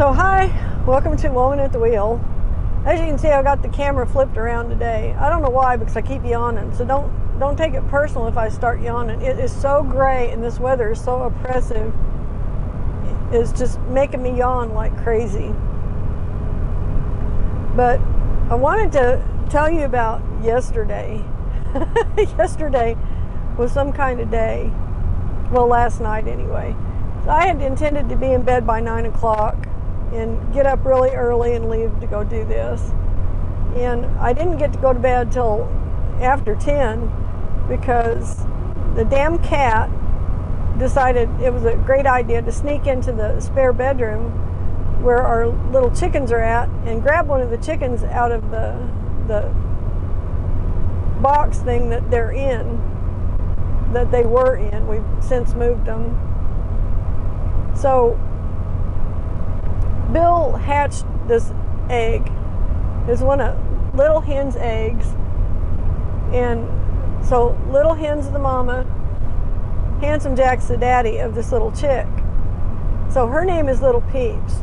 So hi, welcome to Woman at the Wheel. As you can see, I got the camera flipped around today. I don't know why, because I keep yawning. So don't take it personal if I start yawning. It is so gray and this weather is so oppressive. It's just making me yawn like crazy. But I wanted to tell you about yesterday. Yesterday was some kind of day. Well, last night anyway. So I had intended to be in bed by 9 o'clock and get up really early and leave to go do this. And I didn't get to go to bed till after 10 because the damn cat decided it was a great idea to sneak into the spare bedroom where our little chickens are at and grab one of the chickens out of the box thing that they're in, that they were in. We've since moved them. So Bill hatched this egg. It's one of little hen's eggs. And so little hen's the mama, Handsome Jack's the daddy of this little chick. So her name is Little Peeps.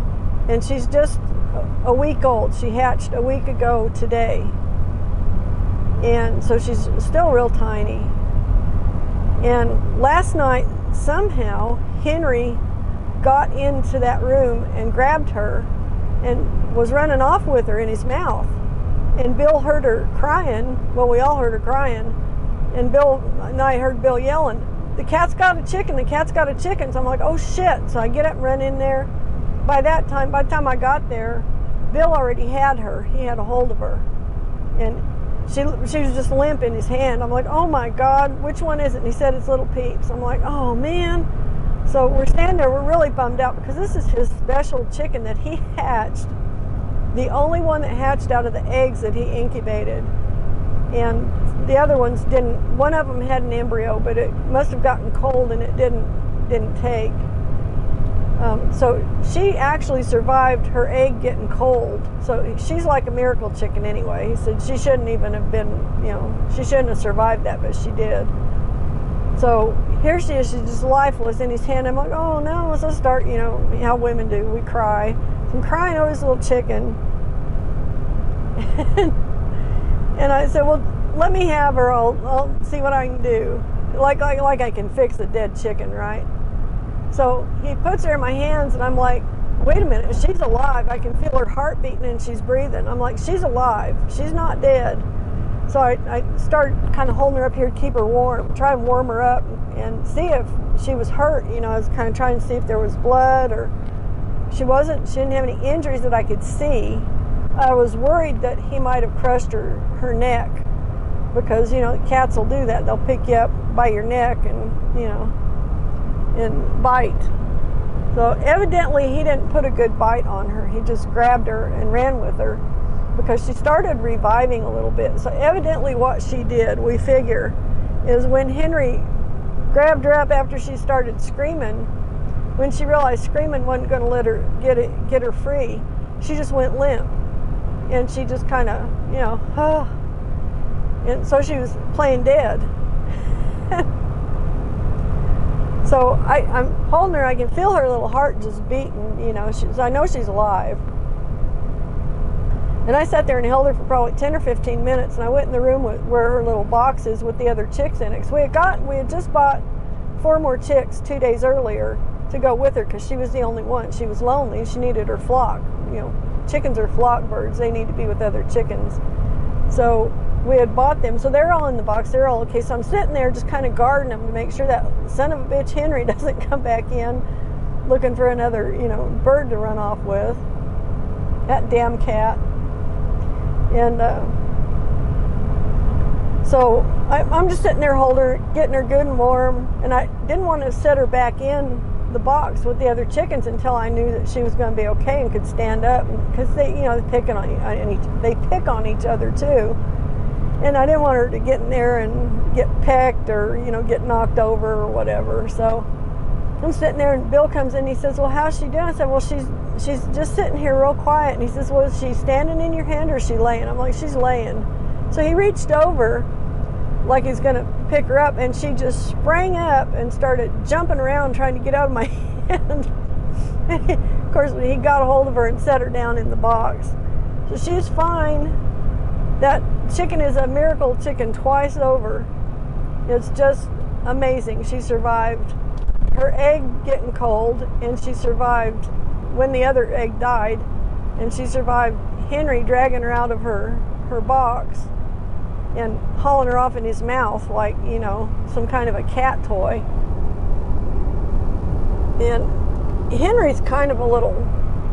And she's just a week old. She hatched a week ago today. And so she's still real tiny. And last night, somehow, Henry got into that room and grabbed her and was running off with her in his mouth. And Bill heard her crying. Well, we all heard her crying. And I heard Bill yelling, "The cat's got a chicken, the cat's got a chicken." So I'm like, oh shit. So I get up and run in there. By the time I got there, Bill already had her. He had a hold of her. And she was just limp in his hand. I'm like, oh my God, which one is it? And he said, it's Little Peeps. I'm like, oh man. So we're standing there, we're really bummed out because this is his special chicken that he hatched. The only one that hatched out of the eggs that he incubated. And the other ones didn't. One of them had an embryo, but it must have gotten cold and it didn't take. So she actually survived her egg getting cold. So she's like a miracle chicken anyway. He said she shouldn't even have been, she shouldn't have survived that, but she did. So here she is, she's just lifeless in his hand. I'm like, oh no. So I start, how women do, we cry. So I'm crying over this little chicken. And I said, well, let me have her, I'll see what I can do. Like I can fix a dead chicken, right? So he puts her in my hands and I'm like, wait a minute, she's alive. I can feel her heart beating and she's breathing. I'm like, she's alive. She's not dead. So I started kind of holding her up here to keep her warm, try and warm her up and see if she was hurt. I was kind of trying to see if there was blood or she didn't have any injuries that I could see. I was worried that he might have crushed her neck because, cats will do that. They'll pick you up by your neck and, and bite. So evidently he didn't put a good bite on her. He just grabbed her and ran with her because she started reviving a little bit. So evidently what she did, we figure, is when Henry grabbed her up after she started screaming, when she realized screaming wasn't going to let her get her free, she just went limp. And she just kind of, and so she was playing dead. So I'm holding her, I can feel her little heart just beating, I know she's alive. And I sat there and held her for probably 10 or 15 minutes, and I went in the room where her little box is with the other chicks in it. So we had just bought 4 more chicks 2 days earlier to go with her because she was the only one. She was lonely, she needed her flock. Chickens are flock birds, they need to be with other chickens. So we had bought them, so they're all in the box, they're all okay. So I'm sitting there just kind of guarding them to make sure that son of a bitch Henry doesn't come back in looking for another, bird to run off with. That damn cat. And so I'm just sitting there holding her, getting her good and warm, and I didn't want to set her back in the box with the other chickens until I knew that she was going to be okay and could stand up, because they pick on each other too. And I didn't want her to get in there and get pecked or, get knocked over or whatever. So I'm sitting there and Bill comes in and he says, well, how's she doing? I said, well, she's just sitting here real quiet. And he says, well, is she standing in your hand or is she laying? I'm like, she's laying. So he reached over like he's going to pick her up, and she just sprang up and started jumping around trying to get out of my hand. Of course, he got a hold of her and set her down in the box. So she's fine. That chicken is a miracle chicken twice over. It's just amazing. She survived her egg getting cold, and she survived when the other egg died, and she survived Henry dragging her out of her box and hauling her off in his mouth like, you know, some kind of a cat toy. And Henry's kind of a little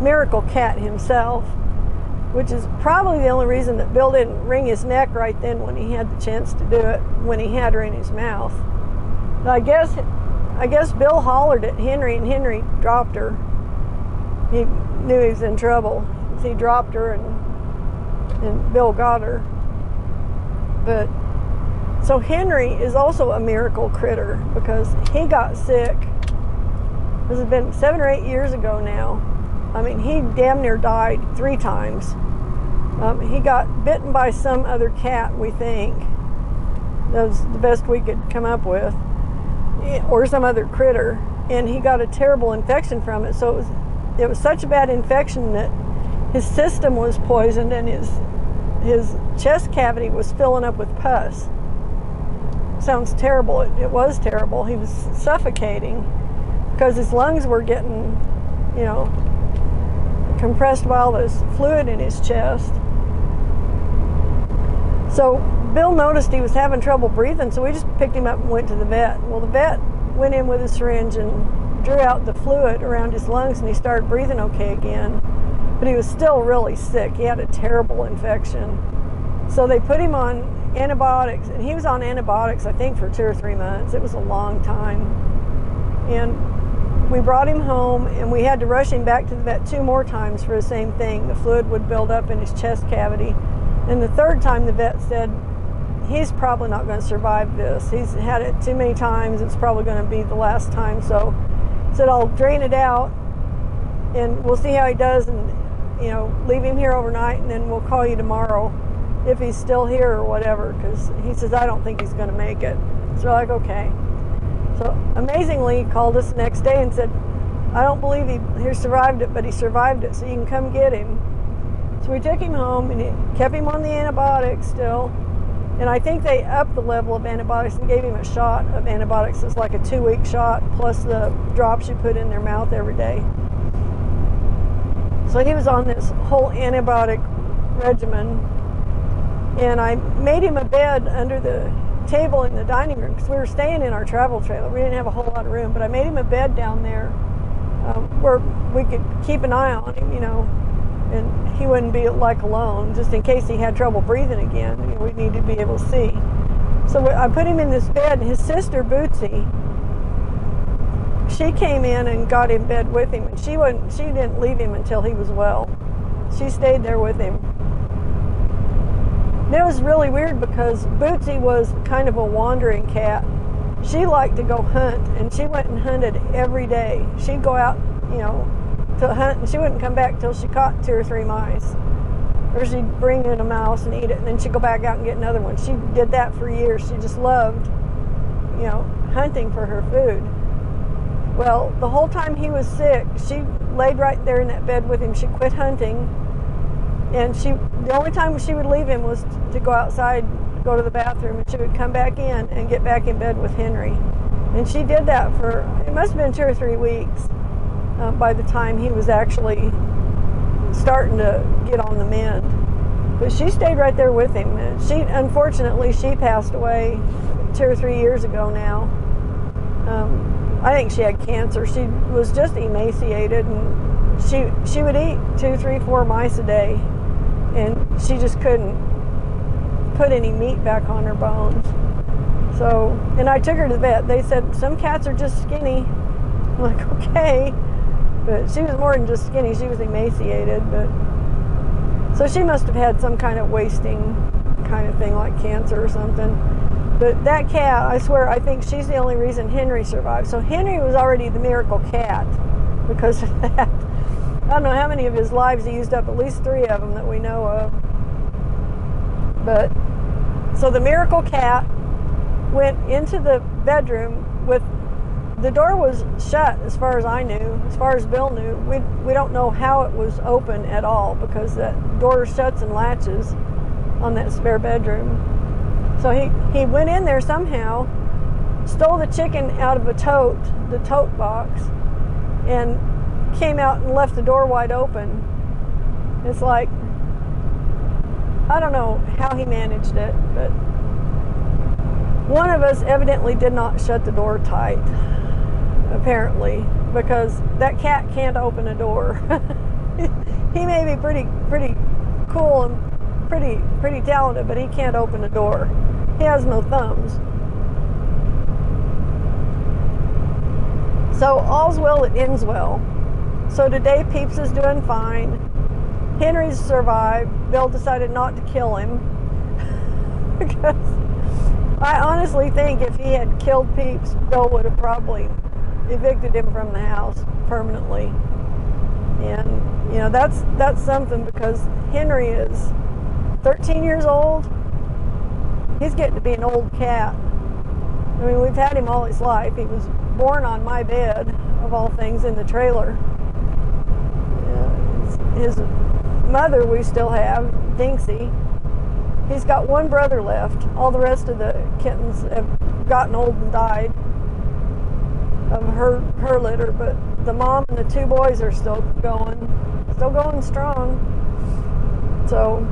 miracle cat himself, which is probably the only reason that Bill didn't wring his neck right then when he had the chance to do it, when he had her in his mouth. But I guess Bill hollered at Henry, and Henry dropped her. He knew he was in trouble. He dropped her, and Bill got her. But so Henry is also a miracle critter, because he got sick. This has been 7 or 8 years ago now. I mean, he damn near died 3 times. He got bitten by some other cat, we think. That was the best we could come up with. Or some other critter. And he got a terrible infection from it. So it was such a bad infection that his system was poisoned, and his chest cavity was filling up with pus. Sounds terrible. It was terrible. He was suffocating because his lungs were getting, you know, compressed by all this fluid in his chest. So Bill noticed he was having trouble breathing, so we just picked him up and went to the vet. Well, the vet went in with a syringe and drew out the fluid around his lungs, and he started breathing okay again. But he was still really sick. He had a terrible infection. So they put him on antibiotics, and he was on antibiotics, I think, for 2 or 3 months. It was a long time. And we brought him home, and we had to rush him back to the vet 2 more times for the same thing. The fluid would build up in his chest cavity. And the 3rd time, the vet said, he's probably not going to survive this. He's had it too many times. It's probably going to be the last time. So he said, I'll drain it out, and we'll see how he does, and, you know, leave him here overnight, and then we'll call you tomorrow if he's still here or whatever, because he says, I don't think he's going to make it. So we're like, okay. So amazingly, he called us the next day and said, I don't believe he survived it, but he survived it, so you can come get him. So we took him home, and he kept him on the antibiotics still. And I think they upped the level of antibiotics and gave him a shot of antibiotics. It's like a 2-week shot plus the drops you put in their mouth every day. So he was on this whole antibiotic regimen. And I made him a bed under the table in the dining room, because we were staying in our travel trailer. We didn't have a whole lot of room, but I made him a bed down there where we could keep an eye on him, you know, and he wouldn't be like alone, just in case he had trouble breathing again. You know, we needed to be able to see. So I put him in this bed, and his sister Bootsy, she came in and got in bed with him, and she didn't leave him until he was well. She stayed there with him. And it was really weird, because Bootsy was kind of a wandering cat. She liked to go hunt, and she went and hunted every day. She'd go out, you know, to hunt, and she wouldn't come back till she caught 2 or 3 mice. Or she'd bring in a mouse and eat it, and then she'd go back out and get another one. She did that for years. She just loved, you know, hunting for her food. Well, the whole time he was sick, she laid right there in that bed with him. She quit hunting, and the only time she would leave him was to go outside, go to the bathroom, and she would come back in and get back in bed with Henry. And she did that for, it must have been 2 or 3 weeks by the time he was actually starting to get on the mend. But she stayed right there with him. And unfortunately, she passed away 2 or 3 years ago now. I think she had cancer. She was just emaciated, and she would eat 2, 3, 4 mice a day, and she just couldn't put any meat back on her bones. So, and I took her to the vet. They said, some cats are just skinny. I'm like, okay. But she was more than just skinny. She was emaciated. But so she must have had some kind of wasting kind of thing, like cancer or something. But that cat, I swear, I think she's the only reason Henry survived. So Henry was already the miracle cat because of that. I don't know how many of his lives he used up, at least 3 of them that we know of. But, so the miracle cat went into the bedroom with the door was shut as far as I knew, as far as Bill knew. We don't know how it was open at all because that door shuts and latches on that spare bedroom. So he went in there somehow, stole the chicken out of the tote box, and came out and left the door wide open. It's like, I don't know how he managed it, but one of us evidently did not shut the door tight, apparently, because that cat can't open a door. He may be pretty cool and pretty talented, but he can't open a door. He has no thumbs. So all's well that ends well. So today Peeps is doing fine. Henry's survived. Bill decided not to kill him because I honestly think if he had killed Peeps, Bill would have probably evicted him from the house permanently. And you know, that's something, because Henry is 13 years old. He's getting to be an old cat. I mean, we've had him all his life. He was born on my bed, of all things, in the trailer. His mother we still have, Dinksy. He's got one brother left. All the rest of the kittens have gotten old and died of her litter, but the mom and the two boys are still going strong. So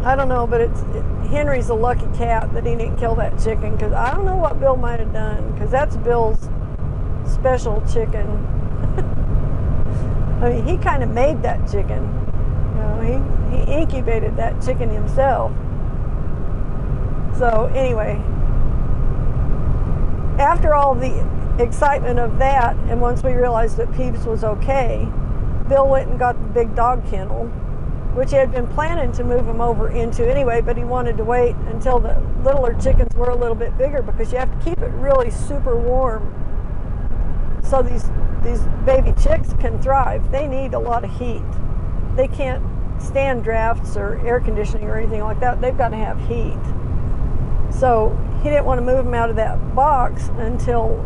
I don't know, but Henry's a lucky cat that he didn't kill that chicken, because I don't know what Bill might have done, because that's Bill's special chicken. I mean, he kind of made that chicken. You know, he incubated that chicken himself. So anyway, after all the excitement of that, and once we realized that Peeps was okay, Bill went and got the big dog kennel, which he had been planning to move him over into anyway, but he wanted to wait until the littler chickens were a little bit bigger, because you have to keep it really super warm so these baby chicks can thrive. They need a lot of heat. They can't stand drafts or air conditioning or anything like that. They've got to have heat. So he didn't want to move them out of that box until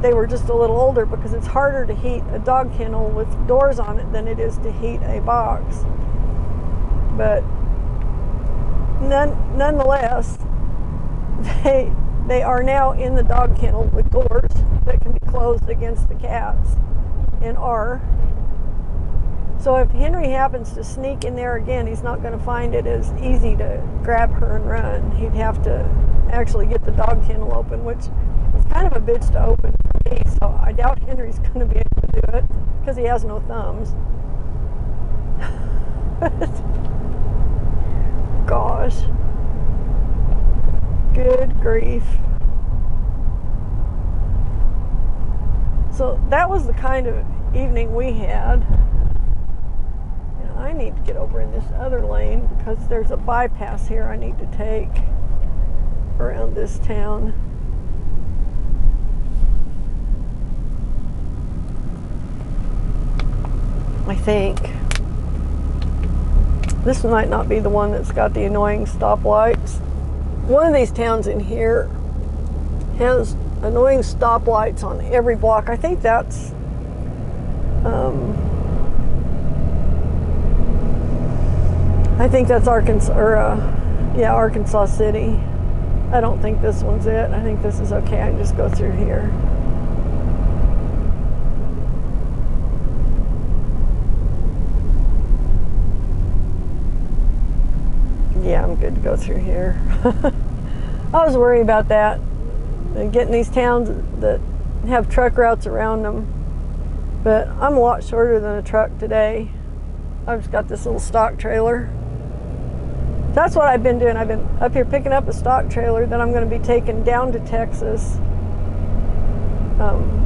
they were just a little older, because it's harder to heat a dog kennel with doors on it than it is to heat a box. But nonetheless, they are now in the dog kennel with doors that can be closed against the cats, and are. So if Henry happens to sneak in there again, he's not going to find it as easy to grab her and run. He'd have to actually get the dog kennel open, which is kind of a bitch to open for me, so I doubt Henry's going to be able to do it, because he has no thumbs. Gosh. Good grief. So that was the kind of evening we had. And I need to get over in this other lane, because there's a bypass here I need to take around this town. I think. This might not be the one that's got the annoying stoplights. One of these towns in here has annoying stoplights on every block. I think that's Arkansas, or Arkansas City. I don't think this one's it. I think this is okay. I can just go through here. Yeah, I'm good to go through here. I was worried about that, getting these towns that have truck routes around them. But I'm a lot shorter than a truck today. I've just got this little stock trailer. That's what I've been doing. I've been up here picking up a stock trailer that I'm going to be taking down to Texas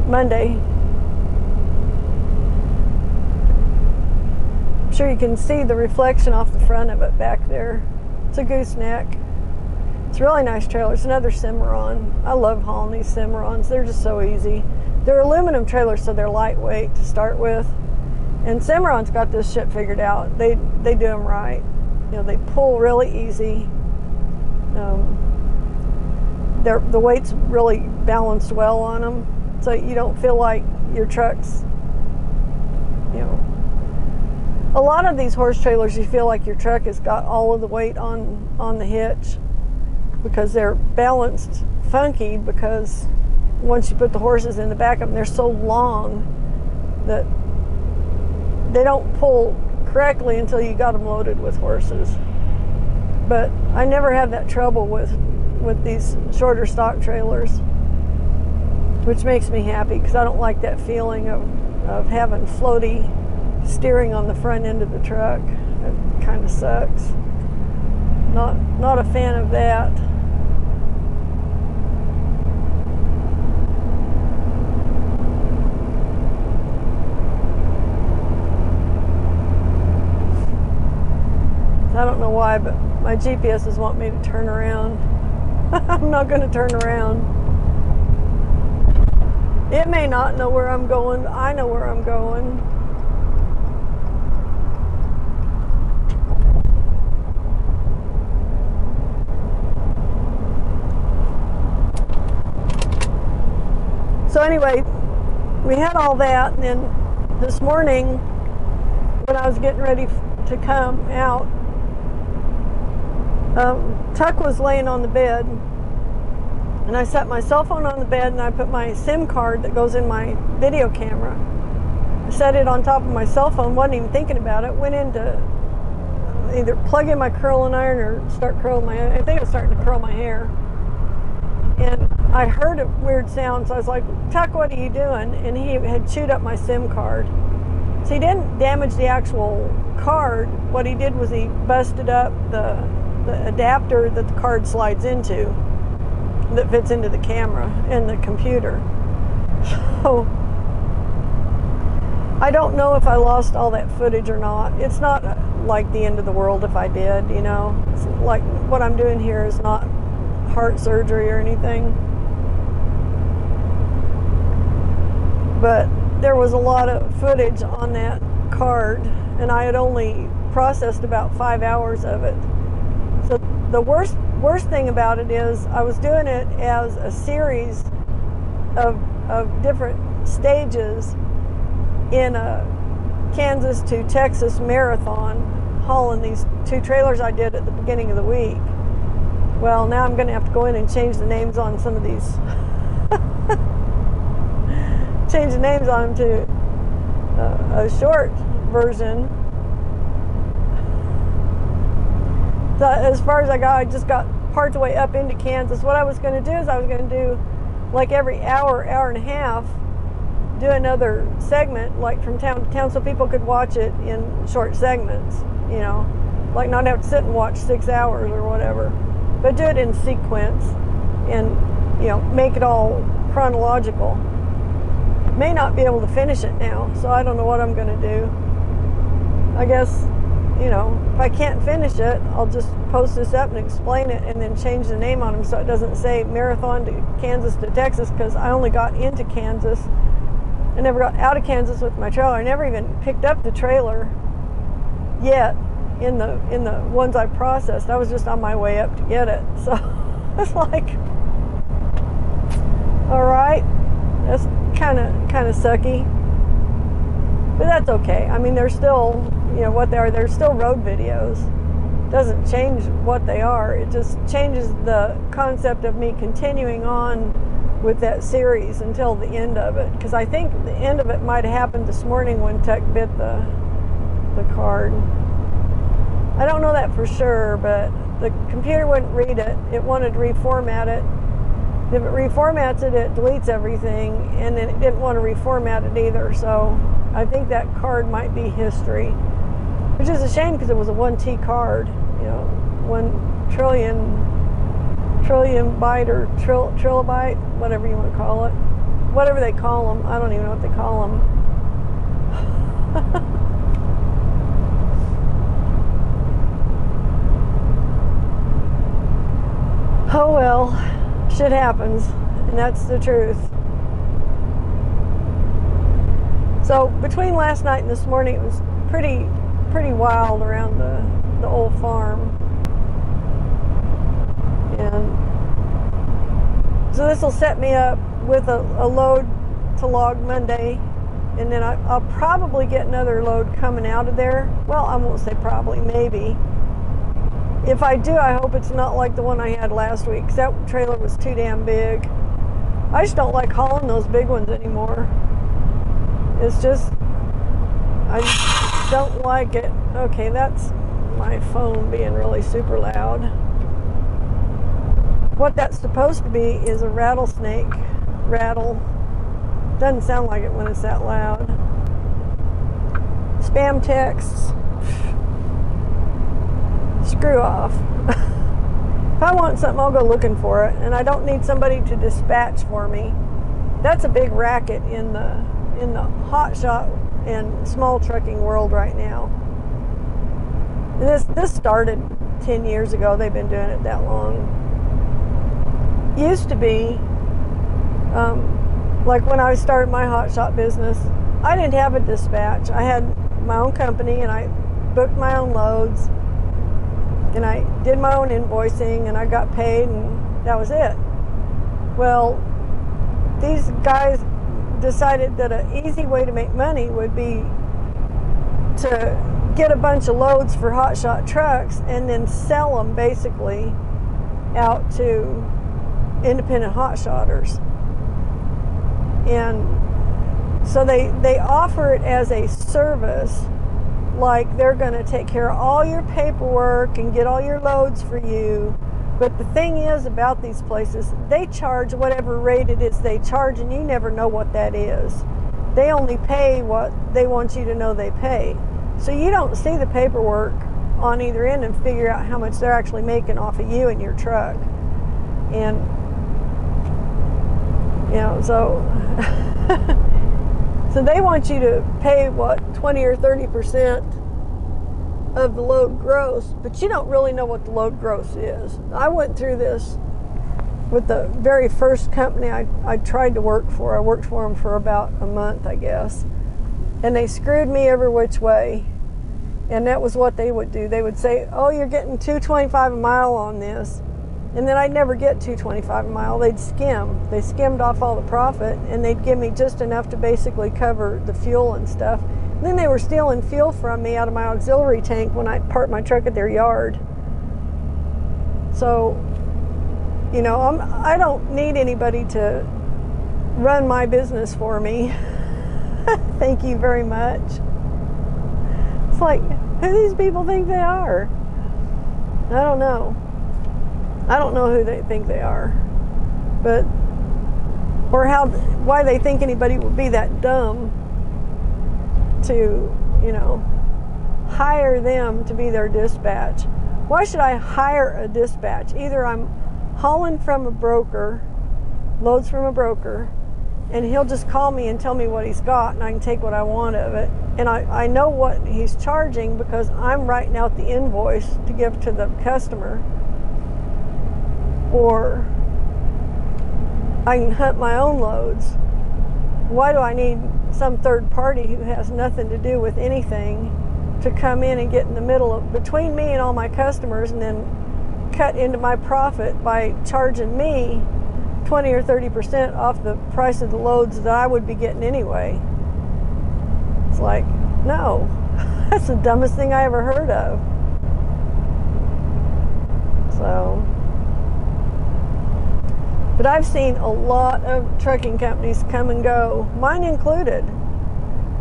Monday. I'm sure you can see the reflection off the front of it back there. It's a gooseneck. It's a really nice trailer. It's another Cimarron. I love hauling these Cimarrons. They're just so easy. They're aluminum trailers, so they're lightweight to start with. And Cimarron's got this shit figured out. They do them right. You know, they pull really easy. The weight's really balanced well on them. so you don't feel like your truck's, you know, a lot of these horse trailers, you feel like your truck has got all of the weight on the hitch because they're balanced funky, because once you put the horses in the back of them, they're so long that they don't pull correctly until you got them loaded with horses. But I never have that trouble with these shorter stock trailers, which makes me happy, because I don't like that feeling of having floaty steering on the front end of the truck. It kind of sucks. Not a fan of that. I don't know why, but my GPS is wanting me to turn around. I'm not going to turn around. It may not know where I'm going, but I know where I'm going. So anyway, we had all that, and then this morning when I was getting ready to come out, Tuck was laying on the bed, and I set my cell phone on the bed, and I put my SIM card that goes in my video camera. I set it on top of my cell phone, wasn't even thinking about it, went in to either plug in my curling iron or start curling my hair. I think I was starting to curl my hair. And I heard a weird sound, so I was like, Tuck, what are you doing? And he had chewed up my SIM card. So he didn't damage the actual card. What he did was he busted up the adapter that the card slides into, that fits into the camera and the computer. So I don't know if I lost all that footage or not. It's not like the end of the world if I did, you know. It's like what I'm doing here is not heart surgery or anything. But there was a lot of footage on that card, and I had only processed about 5 hours of it. So the worst thing about it is I was doing it as a series of different stages in a Kansas to Texas marathon, hauling these 2 trailers I did at the beginning of the week. Well, now I'm going to have to go in and change the names on some of these. Change the names on them to a short version. So as far as I just got part of the way up into Kansas. What I was going to do is I was going to do, like every hour, hour and a half, do another segment, like from town to town, so people could watch it in short segments, you know, like not have to sit and watch 6 hours or whatever, but do it in sequence and, you know, make it all chronological. May not be able to finish it now, so I don't know what I'm going to do. I guess, you know, if I can't finish it, I'll just post this up and explain it and then change the name on them so it doesn't say Marathon to Kansas to Texas, because I only got into Kansas. I never got out of Kansas with my trailer. I never even picked up the trailer yet in the ones I processed. I was just on my way up to get it. So it's like, all right, that's kind of sucky, but that's okay. I mean, they're still, you know, what they are. They're still road videos. Doesn't change what they are. It just changes the concept of me continuing on with that series until the end of it, because I think the end of it might have happened this morning when Tuck bit the card. I don't know that for sure, but the computer wouldn't read it. It wanted to reformat it. If it reformats it, it deletes everything, and then it didn't want to reformat it either. So I think that card might be history, which is a shame because it was a 1T card, you know, 1 trillion byte or trilobyte, whatever you want to call it, whatever they call them. I don't even know what they call them. Oh well, shit happens, and that's the truth. So between last night and this morning, it was pretty wild around the old farm. And so this will set me up with a load to log Monday, and then I'll probably get another load coming out of there. Well, I won't say probably, maybe. If I do, I hope it's not like the one I had last week, 'cause that trailer was too damn big. I just don't like hauling those big ones anymore. It's just, I don't like it. Okay, that's my phone being really super loud. What that's supposed to be is a rattlesnake rattle. Doesn't sound like it when it's that loud. Spam texts. Screw off. If I want something, I'll go looking for it, and I don't need somebody to dispatch for me. That's a big racket in the hot shot and small trucking world right now. And this started 10 years ago. They've been doing it that long. Used to be, like when I started my hot shot business, I didn't have a dispatch. I had my own company, and I booked my own loads, and I did my own invoicing, and I got paid, and that was it. Well, these guys decided that an easy way to make money would be to get a bunch of loads for hotshot trucks and then sell them basically out to independent hotshotters. And so they offer it as a service, like they're going to take care of all your paperwork and get all your loads for you. But the thing is about these places, they charge whatever rate it is they charge, and you never know what that is. They only pay what they want you to know they pay. So you don't see the paperwork on either end and figure out how much they're actually making off of you and your truck. And, you know, so so they want you to pay, what, 20 or 30% of the load gross, but you don't really know what the load gross is. I went through this with the very first company I tried to work for. I worked for them for about a month, I guess. And they screwed me every which way. And that was what they would do. They would say, oh, you're getting $2.25 a mile on this. And then I'd never get $2.25 a mile. They'd skim. They skimmed off all the profit, and they'd give me just enough to basically cover the fuel and stuff. And then they were stealing fuel from me out of my auxiliary tank when I parked my truck at their yard. So, you know, I don't need anybody to run my business for me. Thank you very much. It's like, who do these people think they are? I don't know. I don't know who they think they are, but, or why they think anybody would be that dumb to, you know, hire them to be their dispatch. Why should I hire a dispatch? Either I'm hauling from a broker, loads from a broker, and he'll just call me and tell me what he's got, and I can take what I want of it. And I know what he's charging because I'm writing out the invoice to give to the customer. Or I can hunt my own loads. Why do I need some third party who has nothing to do with anything to come in and get in the middle of between me and all my customers and then cut into my profit by charging me 20 or 30% off the price of the loads that I would be getting anyway? It's like, no, that's the dumbest thing I ever heard of. So, but I've seen a lot of trucking companies come and go, mine included.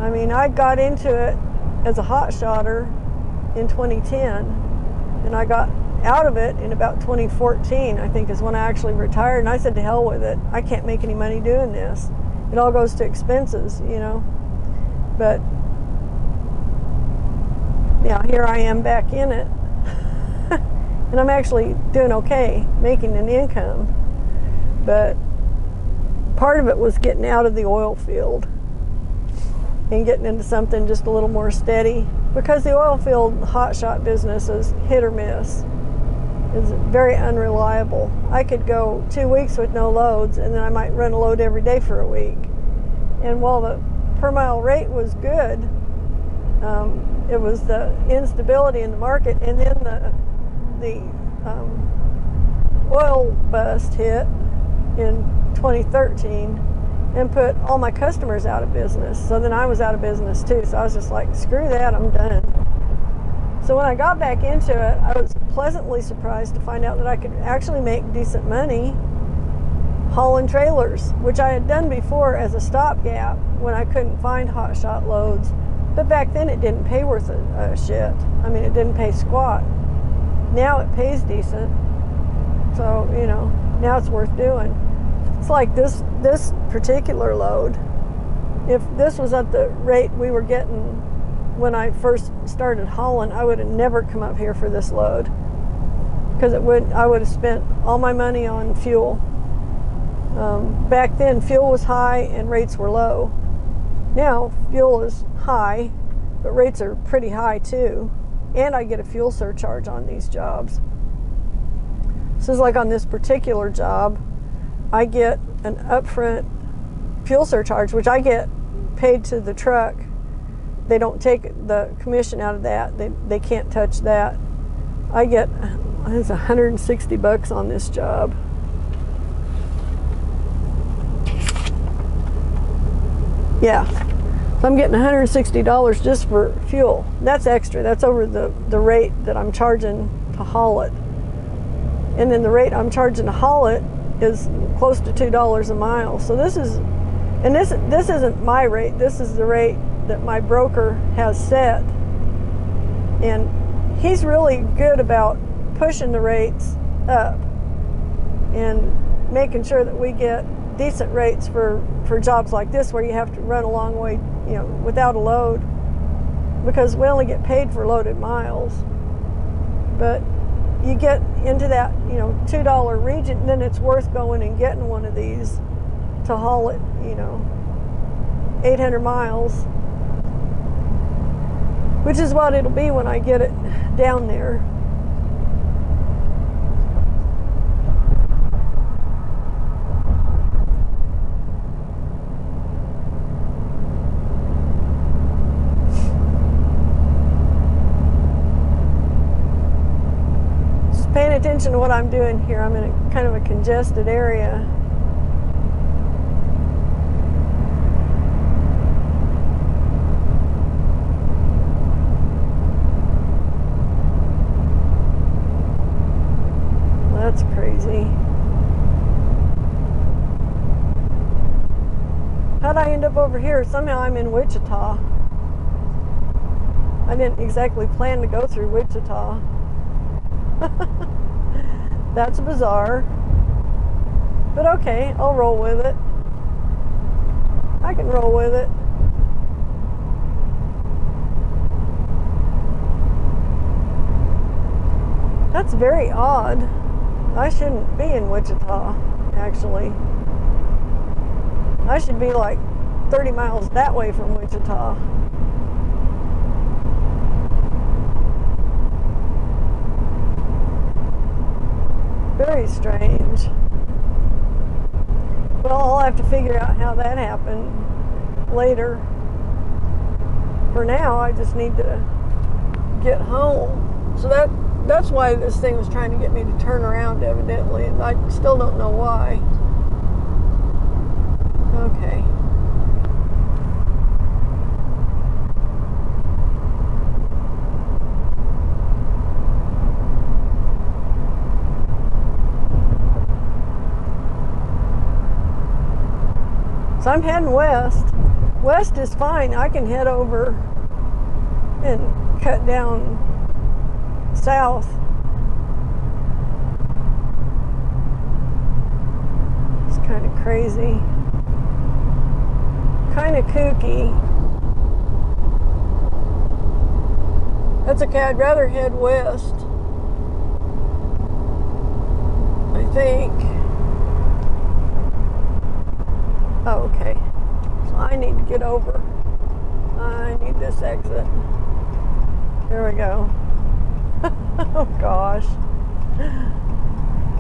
I mean, I got into it as a hot shotter in 2010, and I got out of it in about 2014, I think is when I actually retired, and I said to hell with it. I can't make any money doing this. It all goes to expenses, you know. But, yeah, here I am back in it. And I'm actually doing okay, making an income. But part of it was getting out of the oil field and getting into something just a little more steady, because the oil field hotshot business is hit or miss. It's very unreliable. I could go 2 weeks with no loads, and then I might run a load every day for a week. And while the per mile rate was good, it was the instability in the market, and then the oil bust hit in 2013, and put all my customers out of business. So then I was out of business too. So I was just like, screw that, I'm done. So when I got back into it, I was pleasantly surprised to find out that I could actually make decent money hauling trailers, which I had done before as a stopgap when I couldn't find hot shot loads. But back then it didn't pay worth a shit. I mean, it didn't pay squat. Now it pays decent. So, you know, now it's worth doing. It's like this particular load. If this was at the rate we were getting when I first started hauling, I would have never come up here for this load, because I would have spent all my money on fuel. Back then, fuel was high and rates were low. Now, fuel is high, but rates are pretty high too. And I get a fuel surcharge on these jobs. So it's like on this particular job, I get an upfront fuel surcharge, which I get paid to the truck. They don't take the commission out of that. They can't touch that. I get, it's $160 on this job. Yeah, so I'm getting $160 just for fuel. That's extra. That's over the rate that I'm charging to haul it. And then the rate I'm charging to haul it is close to $2 a mile. So this isn't my rate. This is the rate that my broker has set. And he's really good about pushing the rates up and making sure that we get decent rates for jobs like this, where you have to run a long way, you know, without a load, because we only get paid for loaded miles. But you get into that, you know, $2 region, then it's worth going and getting one of these to haul it, you know, 800 miles, which is what it'll be when I get it down there. Paying attention to what I'm doing here. I'm in a kind of a congested area. That's crazy. How'd I end up over here? Somehow I'm in Wichita. I didn't exactly plan to go through Wichita. That's bizarre. But okay, I'll roll with it. I can roll with it. That's very odd. I shouldn't be in Wichita, actually. I should be like 30 miles that way from Wichita. Very strange. Well, I'll have to figure out how that happened later. For now, I just need to get home. So that's why this thing was trying to get me to turn around, evidently, and I still don't know why. Okay. So I'm heading west. West is fine. I can head over and cut down south. It's kind of crazy. Kind of kooky. That's okay. I'd rather head west, I think. Oh, okay. So I need to get over. I need this exit. There we go. Oh gosh.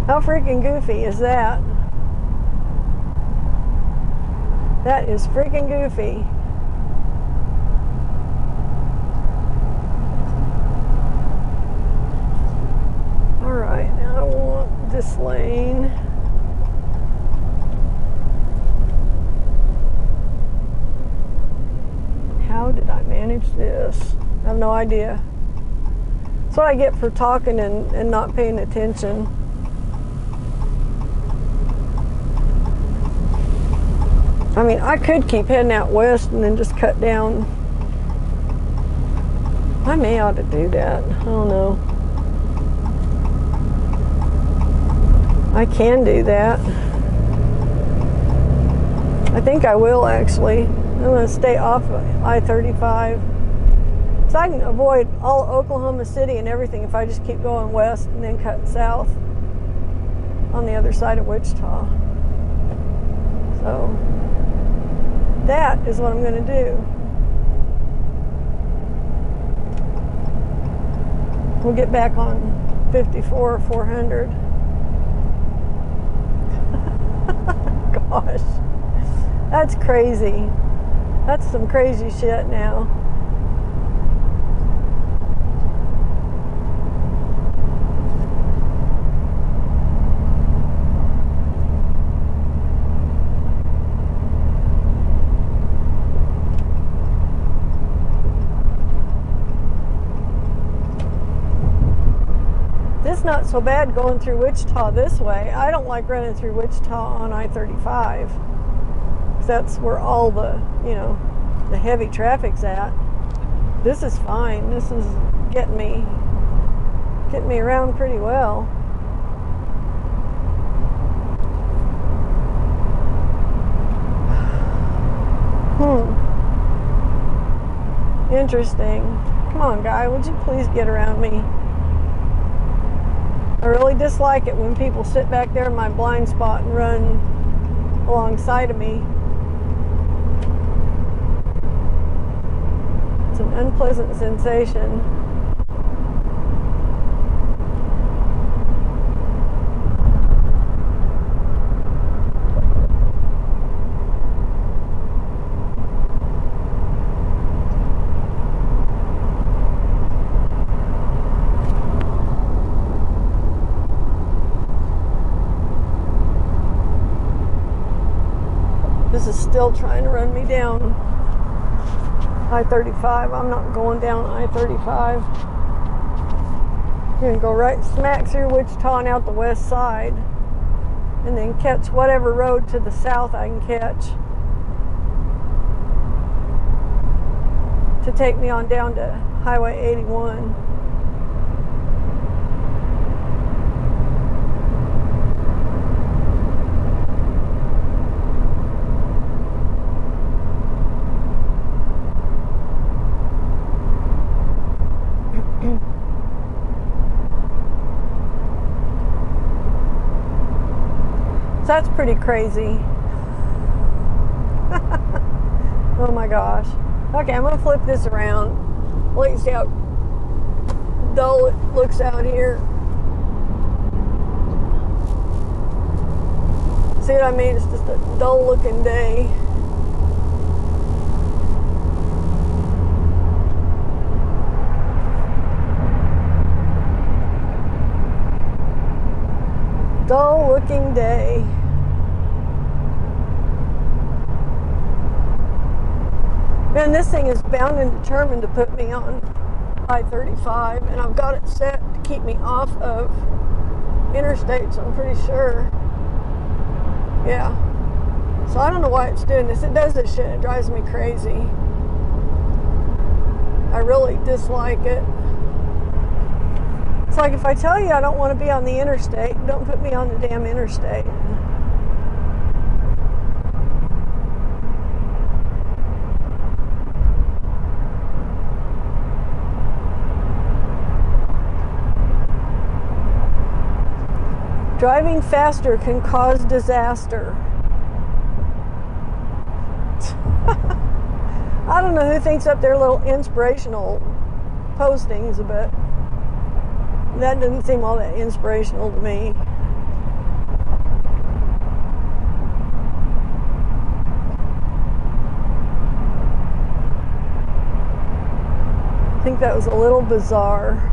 How freaking goofy is that? That is freaking goofy. Alright, now I want this lane. manage this? I have no idea. That's what I get for talking and not paying attention. I mean, I could keep heading out west and then just cut down. I may ought to do that. I don't know. I can do that. I think I will, actually. I'm going to stay off I-35. So I can avoid all Oklahoma City and everything if I just keep going west and then cut south on the other side of Wichita. So that is what I'm going to do. We'll get back on 54 or 400. Gosh, that's crazy. That's some crazy shit now. It's not so bad going through Wichita this way. I don't like running through Wichita on I-35 because that's where all the, you know, the heavy traffic's at. This is fine. This is getting me around pretty well. Interesting. Come on, guy, would you please get around me? I really dislike it when people sit back there in my blind spot and run alongside of me. It's an unpleasant sensation. This is still trying to run me down I-35. I'm not going down I-35. I'm going to go right smack through Wichita and out the west side, and then catch whatever road to the south I can catch to take me on down to Highway 81. So that's pretty crazy. Oh my gosh. Okay, I'm gonna flip this around. Look, see how dull it looks out here. See what I mean? It's just a dull looking day. Dull looking day. Man, this thing is bound and determined to put me on I-35, and I've got it set to keep me off of interstates, I'm pretty sure. Yeah. So I don't know why it's doing this. It does this shit. It drives me crazy. I really dislike it. It's like if I tell you I don't want to be on the interstate, don't put me on the damn interstate. Driving faster can cause disaster. I don't know who thinks up their little inspirational postings, but that doesn't seem all that inspirational to me. I think that was a little bizarre.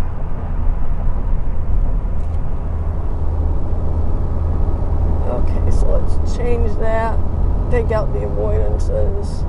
Okay, so let's change that. Take out the avoidances.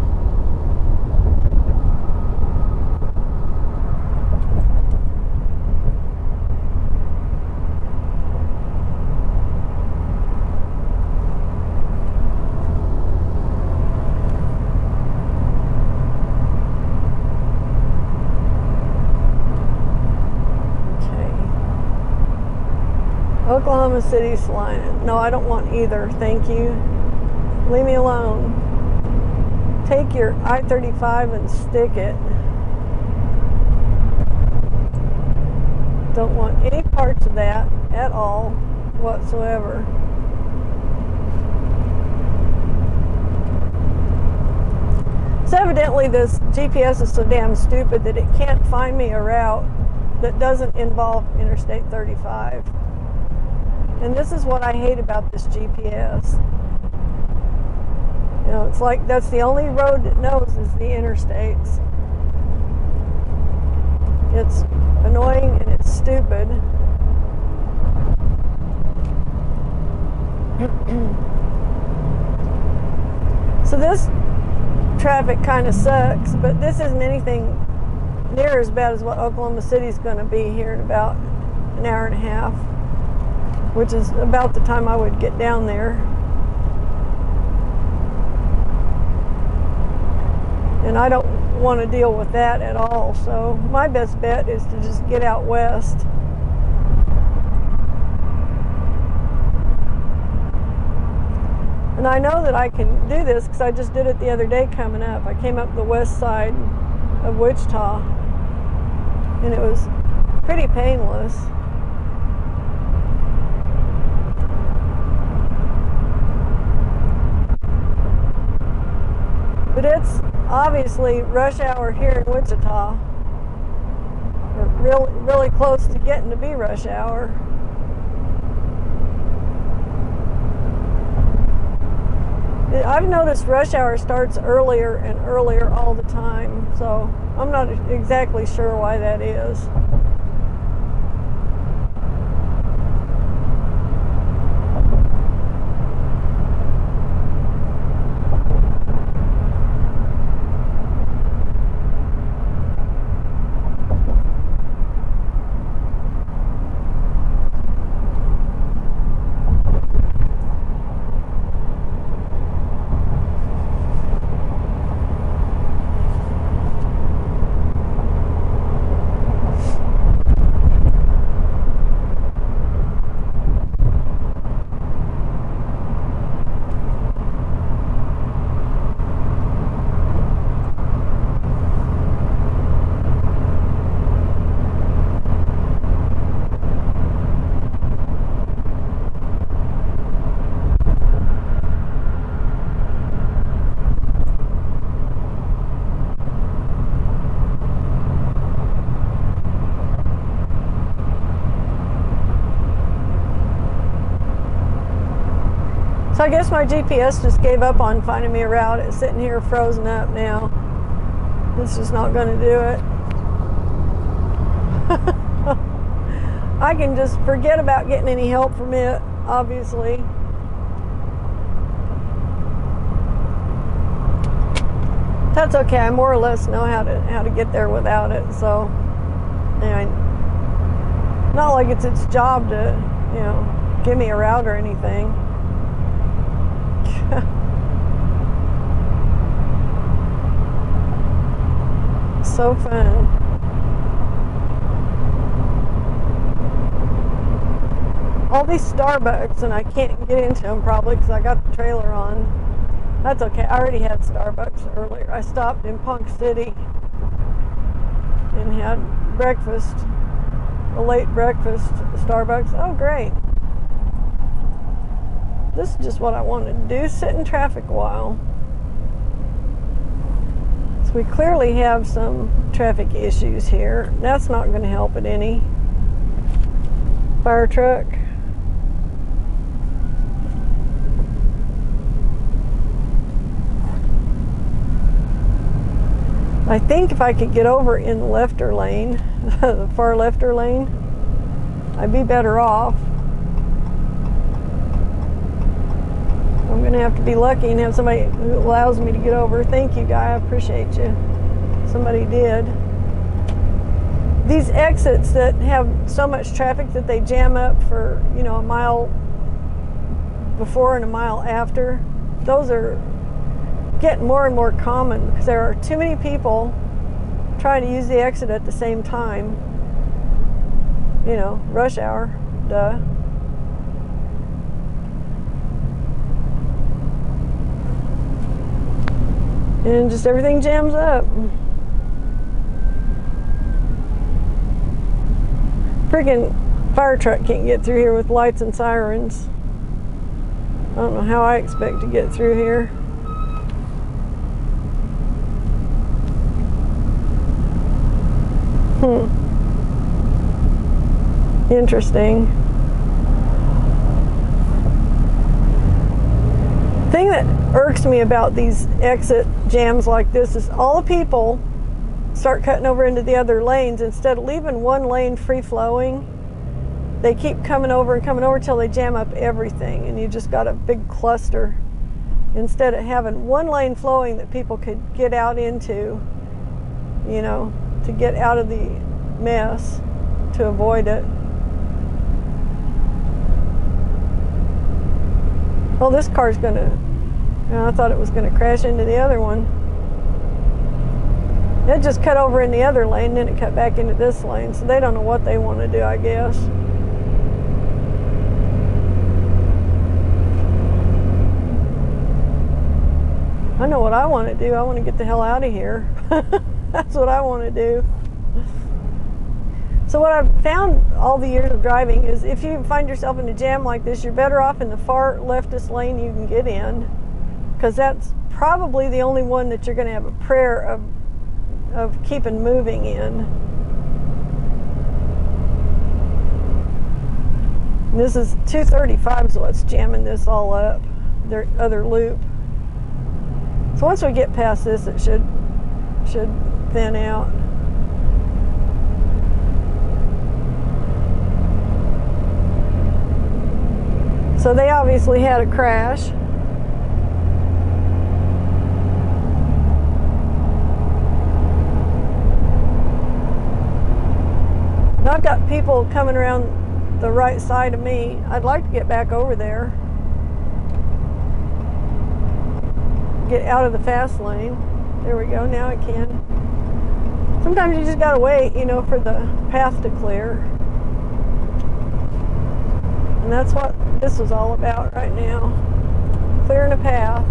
Oklahoma City, Salina. No, I don't want either. Thank you. Leave me alone. Take your I-35 and stick it. Don't want any parts of that at all whatsoever. So evidently this GPS is so damn stupid that it can't find me a route that doesn't involve Interstate 35. And this is what I hate about this GPS. You know, it's like that's the only road it knows is the interstates. It's annoying and it's stupid. So this traffic kind of sucks, but this isn't anything near as bad as what Oklahoma City's going to be here in about an hour and a half, which is about the time I would get down there. And I don't want to deal with that at all, so my best bet is to just get out west. And I know that I can do this because I just did it the other day coming up. I came up the west side of Wichita, and it was pretty painless. But it's obviously rush hour here in Wichita, or really close to getting to be rush hour. I've noticed rush hour starts earlier and earlier all the time, so I'm not exactly sure why that is. So I guess my GPS just gave up on finding me a route. It's sitting here frozen up now. It's just not going to do it. I can just forget about getting any help from it, obviously. That's okay. I more or less know how to get there without it. So anyway, not like it's its job to, you know, give me a route or anything. So fun. All these Starbucks, and I can't get into them probably because I got the trailer on. That's okay. I already had Starbucks earlier. I stopped in Punk City and had breakfast, a late breakfast at Starbucks. Oh, great. This is just what I wanted to do, sit in traffic a while. So we clearly have some traffic issues here. That's not going to help it any. Fire truck. I think if I could get over in the lefter lane, the far lefter lane, I'd be better off. I'm going to have to be lucky and have somebody who allows me to get over. Thank you, guy. I appreciate you. Somebody did. These exits that have so much traffic that they jam up for, you know, a mile before and a mile after, those are getting more and more common because there are too many people trying to use the exit at the same time. You know, rush hour, duh. And just everything jams up. Freaking fire truck can't get through here with lights and sirens. I don't know how I expect to get through here. Interesting. The thing that irks me about these exit jams like this is all the people start cutting over into the other lanes. Instead of leaving one lane free flowing, they keep coming over and coming over till they jam up everything, and you just got a big cluster. Instead of having one lane flowing that people could get out into, you know, to get out of the mess, to avoid it. Oh, this car's gonna, I thought it was gonna crash into the other one. It just cut over in the other lane, then it cut back into this lane, so they don't know what they want to do, I guess. I know what I want to do. I want to get the hell out of here. That's what I want to do. So what I've found all the years of driving is if you find yourself in a jam like this, you're better off in the far leftist lane you can get in, because that's probably the only one that you're going to have a prayer of keeping moving in. And this is 235 is what's jamming this all up, their other loop. So once we get past this, it should thin out. So they obviously had a crash. And I've got people coming around the right side of me. I'd like to get back over there. Get out of the fast lane. There we go, now I can. Sometimes you just gotta wait, you know, for the path to clear. And that's what this is all about right now. Clearing a path.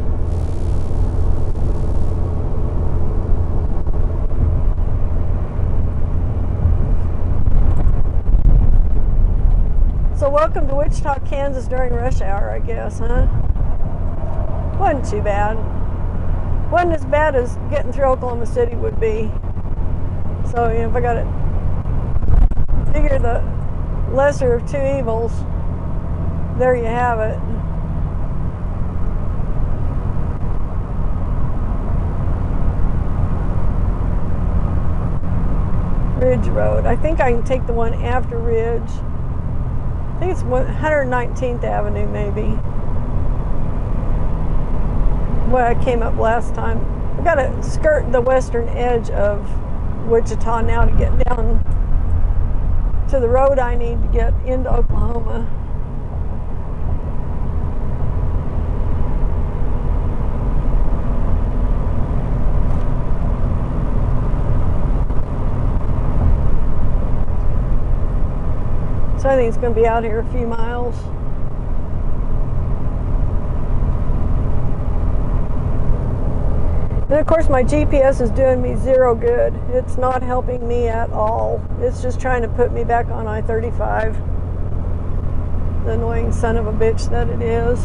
So welcome to Wichita, Kansas during rush hour, I guess, huh? Wasn't too bad. Wasn't as bad as getting through Oklahoma City would be. So, you know, if I got to figure the lesser of two evils, there you have it. Ridge Road. I think I can take the one after Ridge. I think it's 119th Avenue, maybe. Where I came up last time. I've got to skirt the western edge of Wichita now to get down to the road I need to get into Oklahoma. So I think it's going to be out here a few miles. And of course my GPS is doing me zero good. It's not helping me at all. It's just trying to put me back on I-35. The annoying son of a bitch that it is.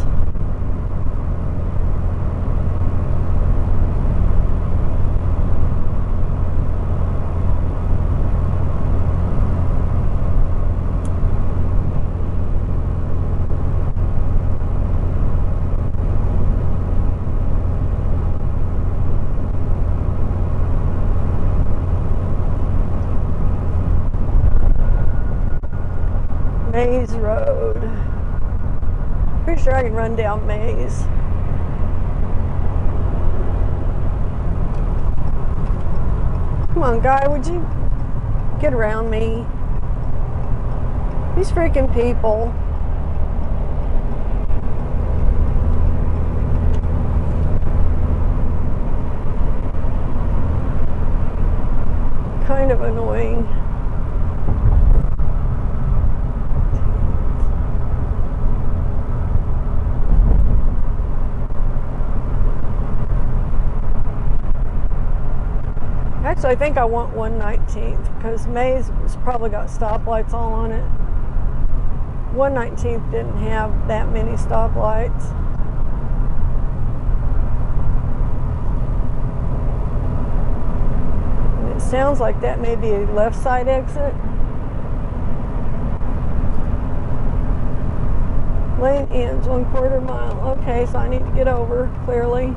Maze Road. Pretty sure I can run down Maze. Come on, guy, would you get around me? These freaking people. Kind of annoying. So I think I want 119th because May's probably got stoplights all on it. 119th didn't have that many stoplights. And it sounds like that may be a left side exit. Lane ends 1/4 mile. Okay, so I need to get over clearly.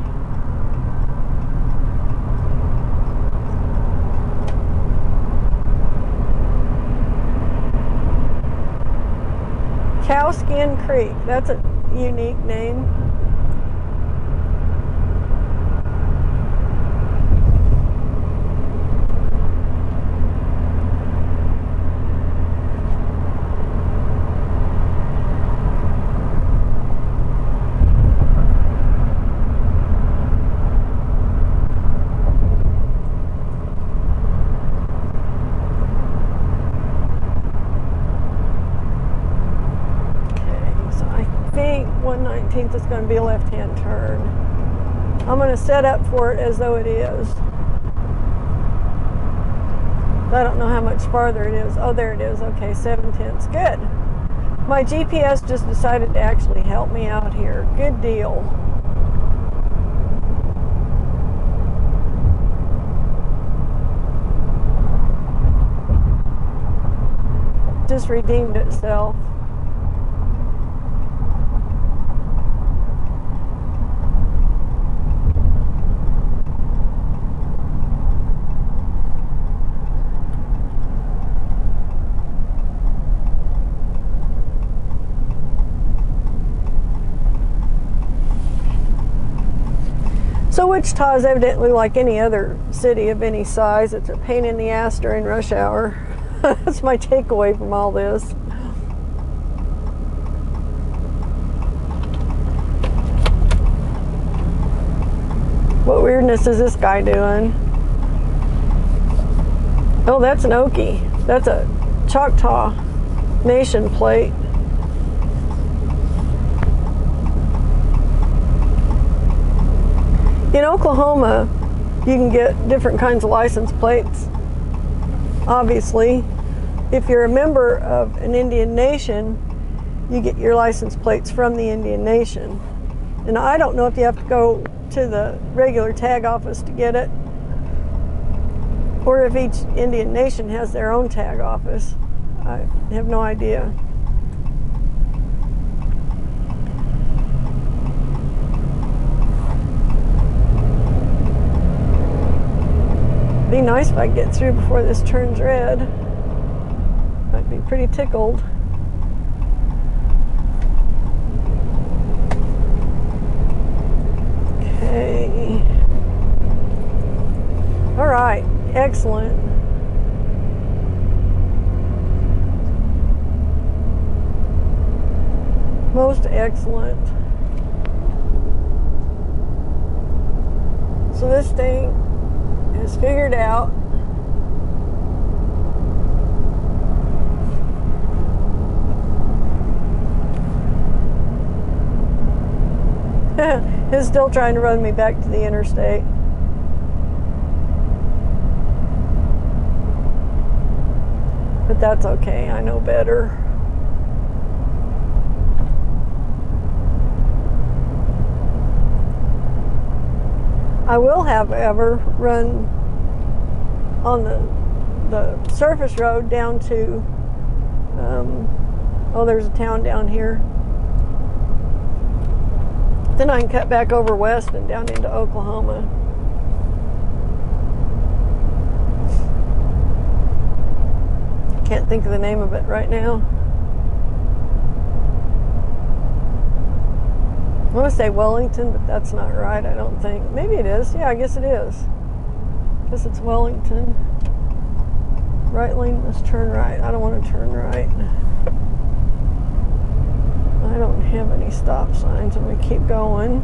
Cowskin Creek, that's a unique name. Is going to be a left-hand turn. I'm going to set up for it as though it is. I don't know how much farther it is. Oh, there it is. Okay, 7/10. Good. My GPS just decided to actually help me out here. Good deal. Just redeemed itself. So Wichita is evidently like any other city of any size. It's a pain in the ass during rush hour. That's my takeaway from all this. What weirdness is this guy doing? Oh, that's an Okie. That's a Choctaw Nation plate. In Oklahoma, you can get different kinds of license plates. Obviously, if you're a member of an Indian nation, you get your license plates from the Indian nation. And I don't know if you have to go to the regular tag office to get it, or if each Indian nation has their own tag office. I have no idea. Be nice if I get through before this turns red. I'd be pretty tickled. Okay. All right, excellent. Most excellent. So this thing is figured out. It's still trying to run me back to the interstate. But that's okay, I know better. I will, however, run on the surface road down to, oh, there's a town down here. Then I can cut back over west and down into Oklahoma. Can't think of the name of it right now. I want to say Wellington, but that's not right, I don't think. Maybe it is. Yeah, I guess it is. I guess it's Wellington. Right lane must turn right. I don't want to turn right. I don't have any stop signs. I'm going to keep going.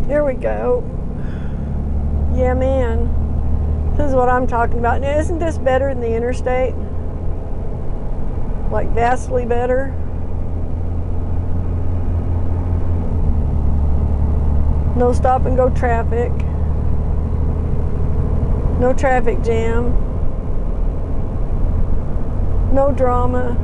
Here we go. Yeah, man. This is what I'm talking about. Now, isn't this better than the interstate? Like vastly better. No stop and go traffic. No traffic jam. No drama.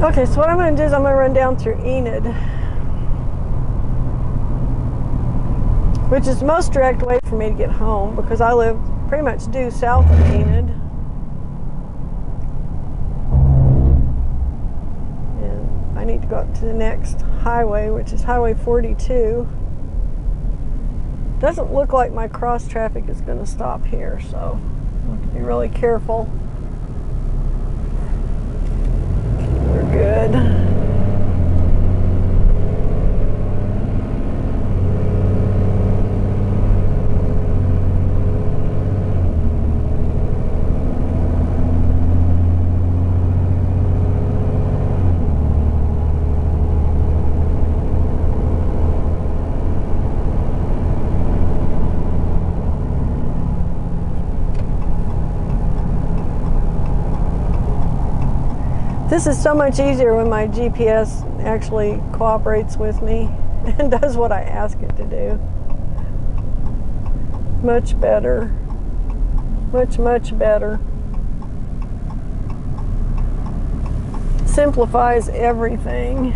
Okay, so what I'm going to do is I'm going to run down through Enid, which is the most direct way for me to get home because I live pretty much due south of Enid. And I need to go up to the next highway, which is Highway 42. Doesn't look like my cross traffic is going to stop here, so I have to be really careful. We're good. This is so much easier when my GPS actually cooperates with me and does what I ask it to do. Much better. Much, much better. Simplifies everything.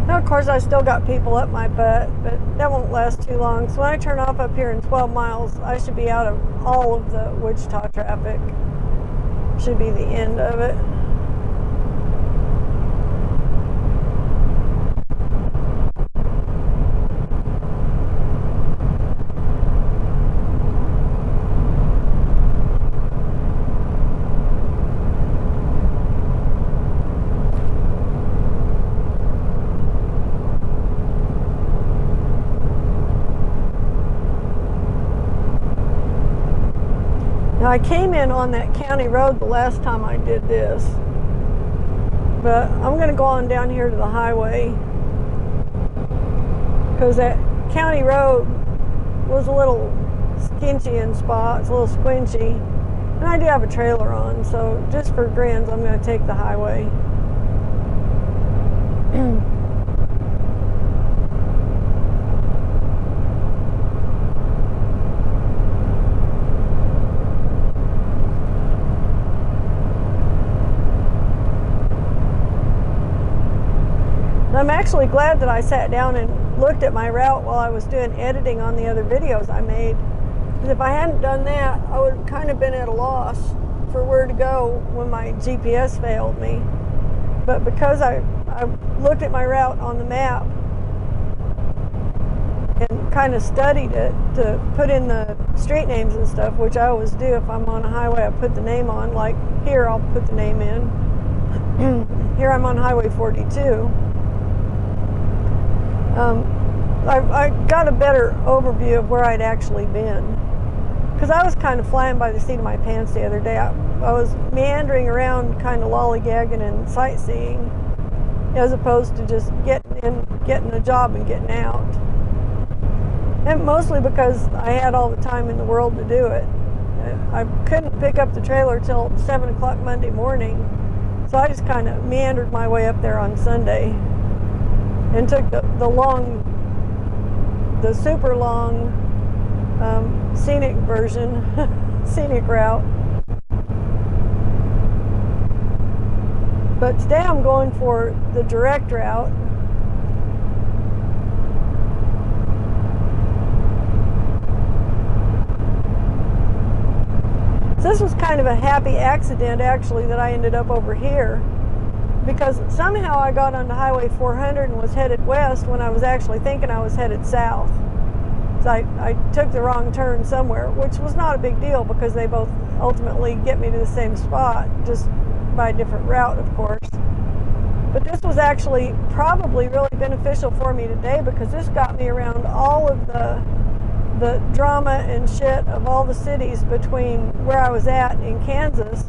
Of course, I still got people up my butt, but that won't last too long. So when I turn off up here in 12 miles, I should be out of all of the Wichita traffic. Should be the end of it. Now, I came in on that county road the last time I did this, but I'm going to go on down here to the highway because that county road was a little skinchy in spots, a little squinchy, and I do have a trailer on, so just for grins, I'm going to take the highway. I'm actually glad that I sat down and looked at my route while I was doing editing on the other videos I made. Because if I hadn't done that, I would have kind of been at a loss for where to go when my GPS failed me. But because I looked at my route on the map and kind of studied it to put in the street names and stuff, which I always do if I'm on a highway. I put the name on, like here I'll put the name in. Here I'm on Highway 42. I got a better overview of where I'd actually been, because I was kind of flying by the seat of my pants the other day. I was meandering around, kind of lollygagging and sightseeing, as opposed to just getting a job and getting out. And mostly because I had all the time in the world to do it. I couldn't pick up the trailer till 7 o'clock Monday morning, so I just kind of meandered my way up there on Sunday and took the super long scenic version, scenic route. But today I'm going for the direct route. So this was kind of a happy accident, actually, that I ended up over here, because somehow I got onto Highway 400 and was headed west when I was actually thinking I was headed south. So I took the wrong turn somewhere, which was not a big deal because they both ultimately get me to the same spot, just by a different route, of course. But this was actually probably really beneficial for me today, because this got me around all of the drama and shit of all the cities between where I was at in Kansas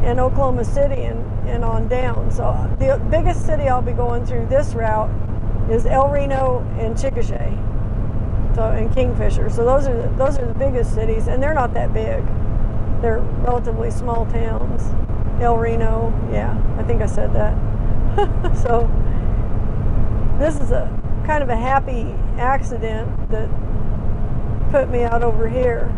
and Oklahoma City and on down. So the biggest city I'll be going through this route is El Reno and Chickasha, and Kingfisher. So those are the biggest cities, and they're not that big. They're relatively small towns. El Reno, yeah, I think I said that. So this is a kind of a happy accident that put me out over here.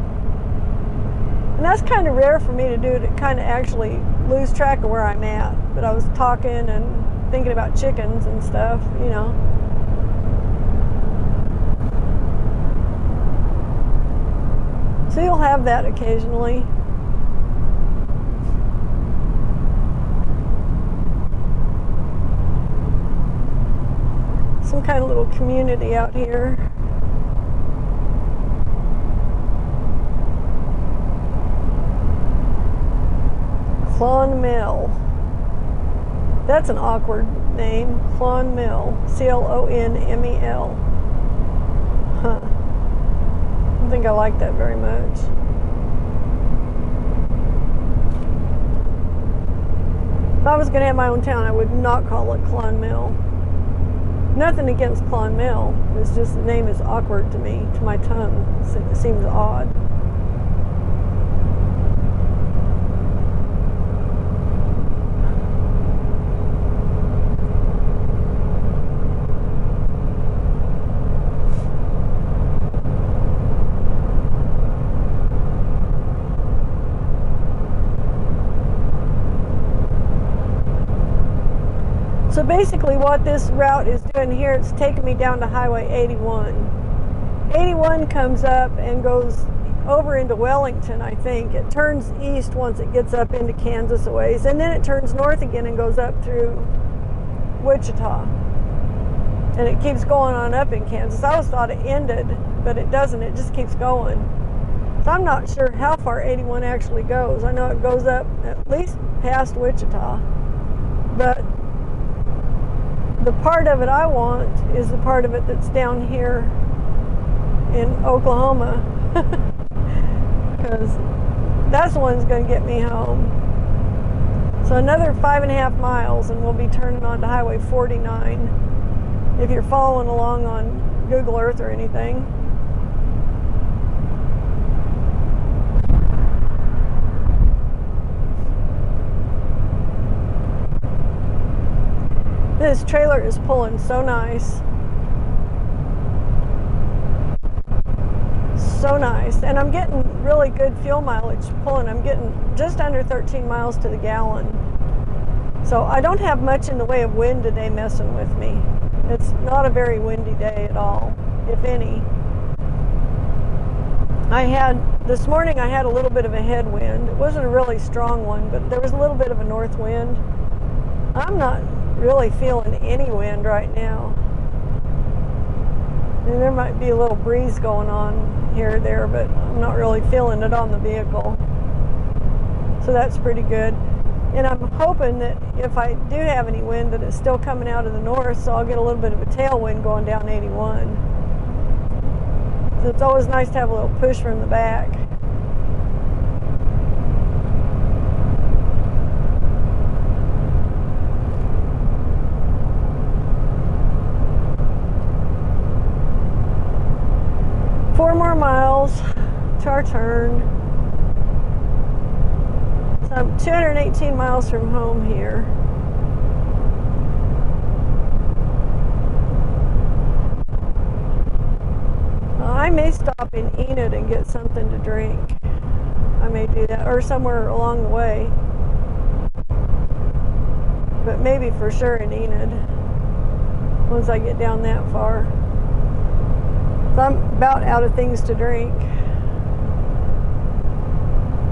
And that's kind of rare for me to do, to kind of actually lose track of where I'm at. But I was talking and thinking about chickens and stuff, you know. So you'll have that occasionally. Some kind of little community out here. Clonmel. That's an awkward name. Clonmel. C-L-O-N-M-E-L. Huh. I don't think I like that very much. If I was going to have my own town, I would not call it Clonmel. Nothing against Clonmel. It's just the name is awkward to me, to my tongue. It seems odd. So basically what this route is doing here, it's taking me down to Highway 81. 81 comes up and goes over into Wellington, I think. It turns east once it gets up into Kansas a ways, and then it turns north again and goes up through Wichita. And it keeps going on up in Kansas. I always thought it ended, but it doesn't. It just keeps going. So I'm not sure how far 81 actually goes. I know it goes up at least past Wichita, but the part of it I want is the part of it that's down here in Oklahoma, because that's the one that's going to get me home. So another 5.5 miles and we'll be turning onto Highway 49, if you're following along on Google Earth or anything. This trailer is pulling so nice. So nice. And I'm getting really good fuel mileage pulling. I'm getting just under 13 miles to the gallon. So I don't have much in the way of wind today messing with me. It's not a very windy day at all, if any. This morning I had a little bit of a headwind. It wasn't a really strong one, but there was a little bit of a north wind. I'm not really feeling any wind right now. And there might be a little breeze going on here or there, but I'm not really feeling it on the vehicle. So that's pretty good. And I'm hoping that if I do have any wind, that it's still coming out of the north, so I'll get a little bit of a tailwind going down 81. So it's always nice to have a little push from the back. Four more miles to our turn. So I'm 218 miles from home here. I may stop in Enid and get something to drink. I may do that, or somewhere along the way. But maybe for sure in Enid, once I get down that far. So I'm about out of things to drink.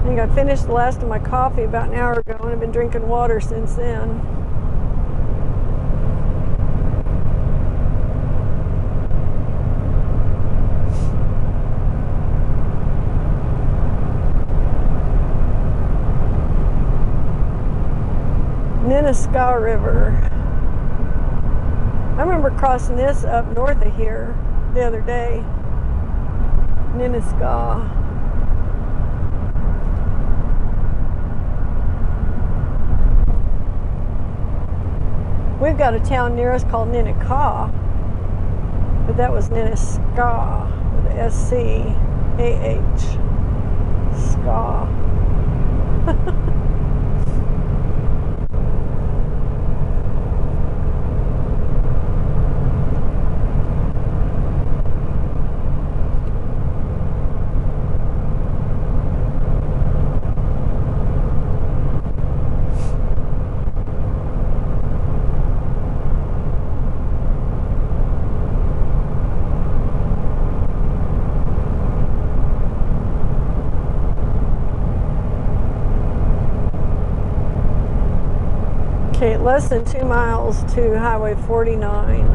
I think I finished the last of my coffee about an hour ago, and I've been drinking water since then. Nenaska River. I remember crossing this up north of here the other day. Nenaska. We've got a town near us called Nenaca, but that was Nenaska with a S-C-A-H. Ska. Okay, less than 2 miles to Highway 49.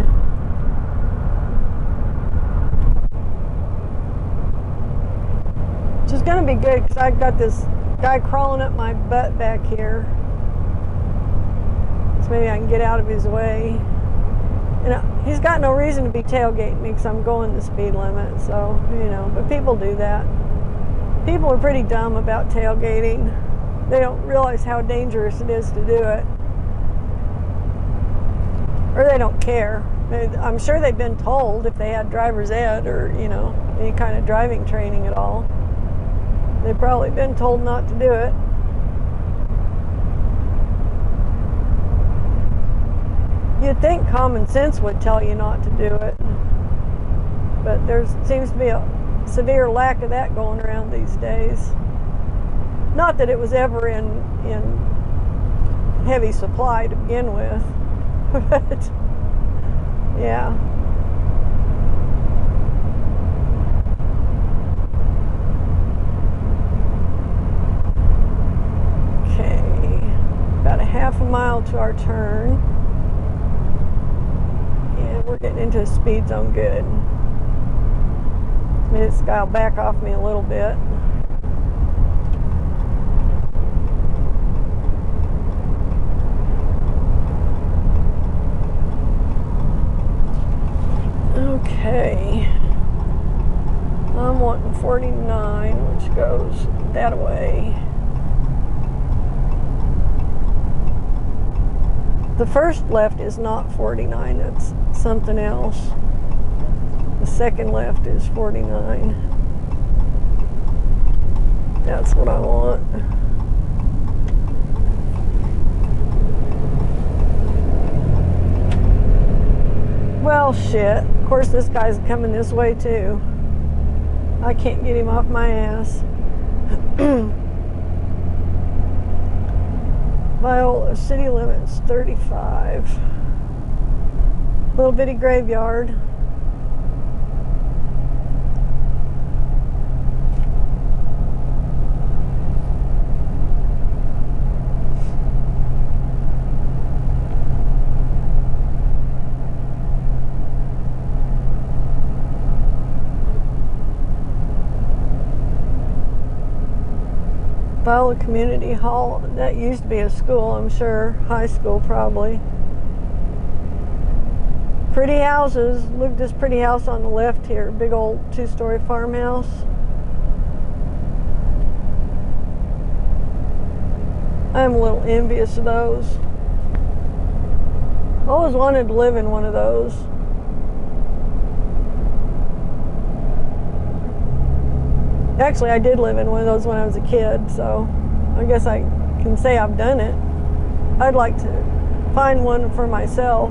Which is going to be good because I've got this guy crawling up my butt back here. So maybe I can get out of his way. And he's got no reason to be tailgating me because I'm going the speed limit. So, you know, but people do that. People are pretty dumb about tailgating. They don't realize how dangerous it is to do it. Or they don't care. I'm sure they've been told if they had driver's ed or, you know, any kind of driving training at all. They've probably been told not to do it. You'd think common sense would tell you not to do it. But there seems to be a severe lack of that going around these days. Not that it was ever in heavy supply to begin with. But yeah. Okay, about a half a mile to our turn, and we're getting into a speed zone good. Maybe this guy will back off me a little bit. Okay, I'm wanting 49, which goes that way. The first left is not 49, it's something else. The second left is 49. That's what I want. Well, shit. Of course, this guy's coming this way, too. I can't get him off my ass. Viola, city limits, 35. Little bitty graveyard. Viola Community Hall. That used to be a school, I'm sure. High school, probably. Pretty houses. Look at this pretty house on the left here. Big old 2-story farmhouse. I'm a little envious of those. I always wanted to live in one of those. Actually, I did live in one of those when I was a kid, so I guess I can say I've done it. I'd like to find one for myself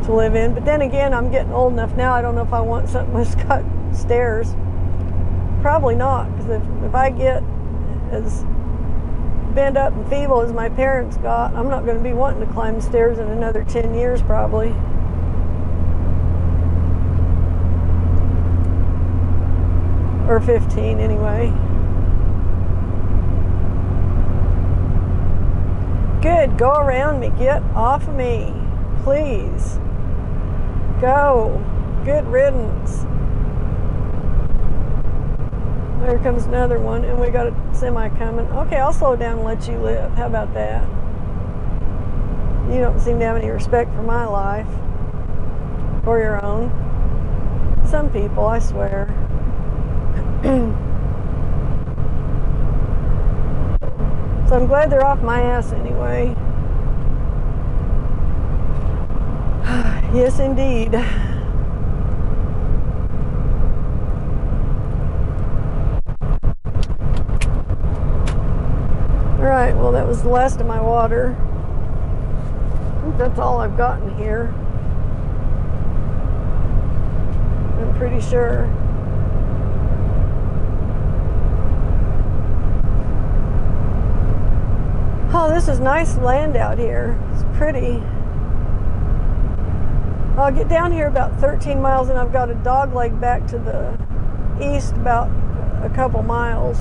to live in, but then again, I'm getting old enough now, I don't know if I want something that's got stairs. Probably not, because if I get as bent up and feeble as my parents got, I'm not going to be wanting to climb stairs in another 10 years probably. Or 15 anyway. Good, go around me, get off of me, please. Go, good riddance. There comes another one, and we got a semi coming. Okay, I'll slow down and let you live. How about that? You don't seem to have any respect for my life. Or your own. Some people, I swear. So I'm glad they're off my ass anyway. Yes, indeed. Alright, well that was the last of my water. I think that's all I've gotten here. I'm pretty sure. Oh, this is nice land out here. It's pretty. I'll get down here about 13 miles and I've got a dog leg back to the east about a couple miles.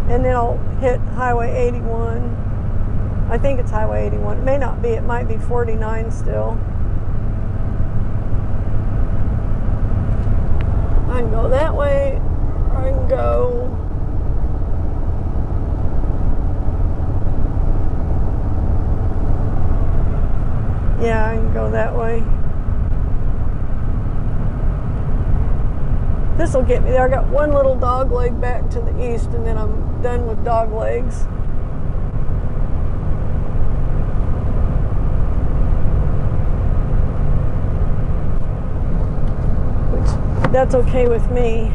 And then I'll hit Highway 81. I think it's Highway 81. It may not be. It might be 49 still. I can go that way, or I can go... Yeah, I can go that way. This will get me there. I got one little dog leg back to the east, and then I'm done with dog legs. Which, that's okay with me.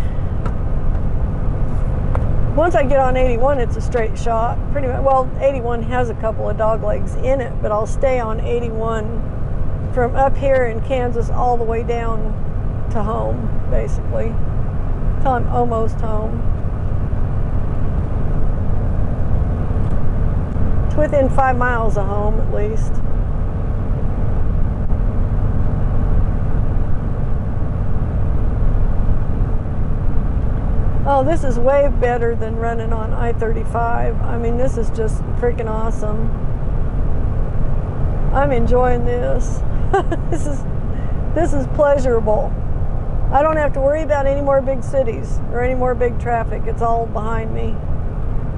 Once I get on 81, it's a straight shot. Pretty much. Well, 81 has a couple of dog legs in it, but I'll stay on 81 from up here in Kansas all the way down to home, basically, till I'm almost home. It's within 5 miles of home, at least. Oh, this is way better than running on I-35. I mean, this is just freaking awesome. I'm enjoying this. This is pleasurable. I don't have to worry about any more big cities or any more big traffic. It's all behind me.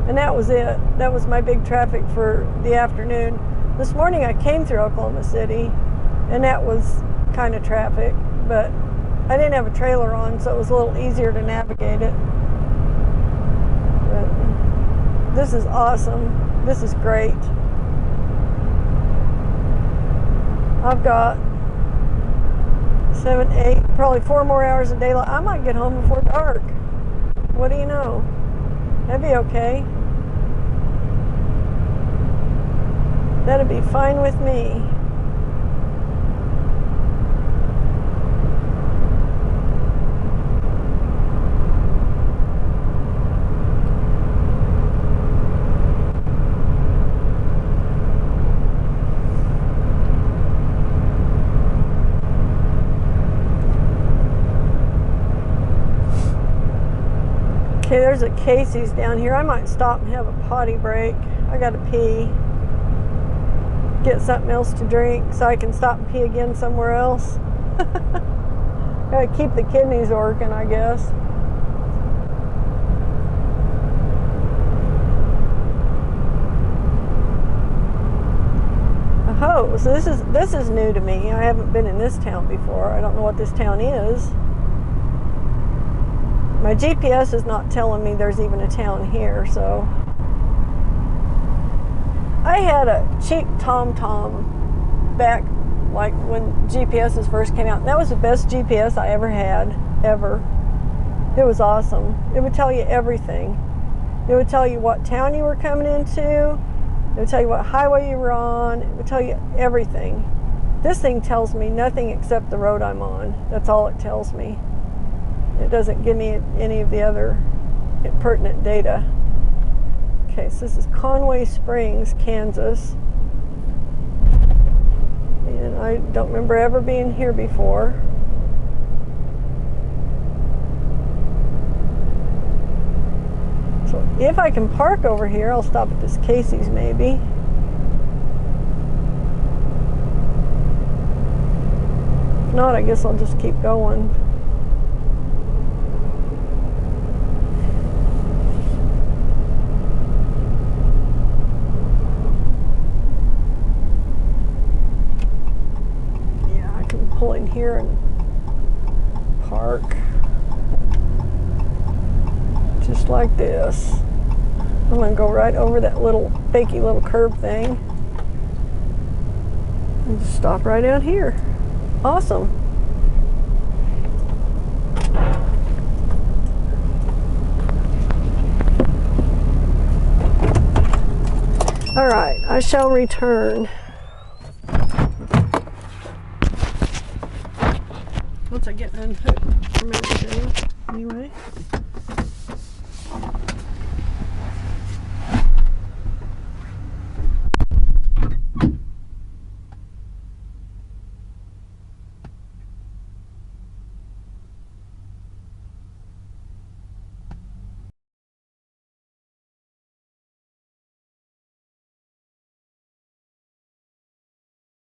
And that was it. That was my big traffic for the afternoon. This morning I came through Oklahoma City, and that was kind of traffic, but I didn't have a trailer on, so it was a little easier to navigate it. But this is awesome. This is great. I've got 7, 8, probably 4 more hours of daylight. I might get home before dark. What do you know? That'd be okay. That'd be fine with me. Okay, there's a Casey's down here. I might stop and have a potty break. I gotta pee. Get something else to drink so I can stop and pee again somewhere else. Gotta keep the kidneys working, I guess. Oh, so this is new to me. I haven't been in this town before. I don't know what this town is. My GPS is not telling me there's even a town here, so. I had a cheap TomTom back like when GPSs first came out. And that was the best GPS I ever had, ever. It was awesome. It would tell you everything. It would tell you what town you were coming into. It would tell you what highway you were on. It would tell you everything. This thing tells me nothing except the road I'm on. That's all it tells me. It doesn't give me any of the other pertinent data. Okay, so this is Conway Springs, Kansas. And I don't remember ever being here before. So if I can park over here, I'll stop at this Casey's maybe. If not, I guess I'll just keep going. Pull in here and park just like this. I'm gonna go right over that little fakey little curb thing and just stop right out here. Awesome. All right, I shall return. Once I get unhooked from everything, anyway.